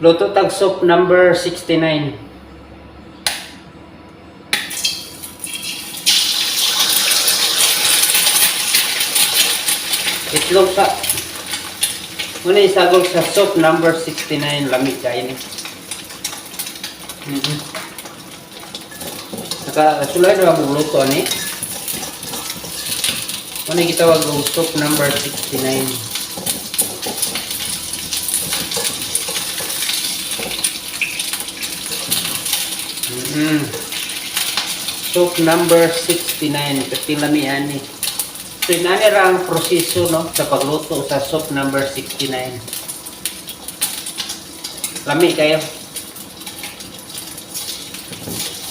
Luto tag soup number 69. Itlog ka. Muna isagol sa soup number 69. Lamig kayo ni. Nakasulay na ang luto ni. Muna gitawag ng soup number 69. Soup number 69. Katilami ani. So, inani ra ang proseso no, sa pagluto sa soup number 69. Lami kayo.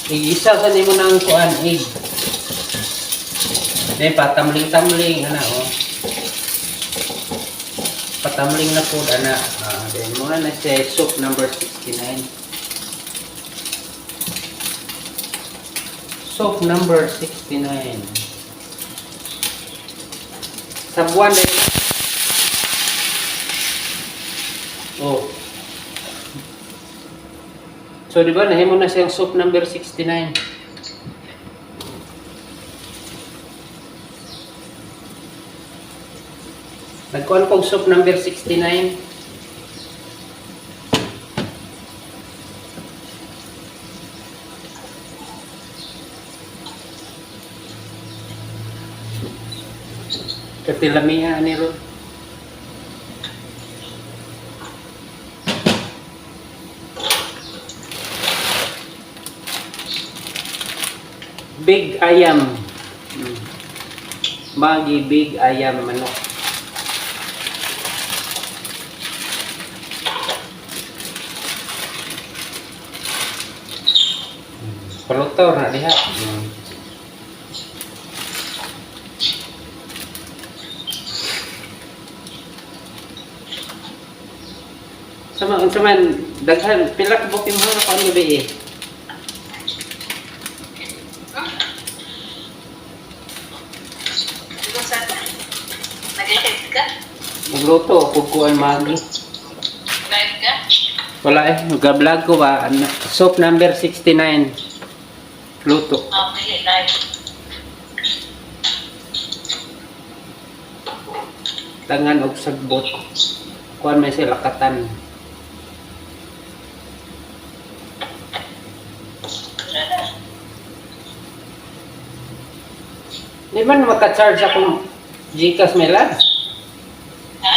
Igisa sa nimo ng kuan egg. Then patamling-tamling ana oh. Patamling na po ana. Then muna na siya soup number 69. Soup number 69. Sa buwan din. Oh. So, di ba, nahimo na siyang soup number 69. Nagkuhan kong soup number 69. Katilamihan ni Ron. Big ayam. Magi big ayam manok. Palutor na diha. Sama daghan pila ka bukin mo na paano ba eh. Nag-live ka? Magluto kung kuan magi. Live ka? Wala eh, nag-vlog ko ba? Soup number 69. Luto. Okay, live. Tangan og sagbot. Kuan may sila katan. Di man maka-charge akong Gcash may lad? Ha?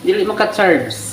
Dili maka-charge.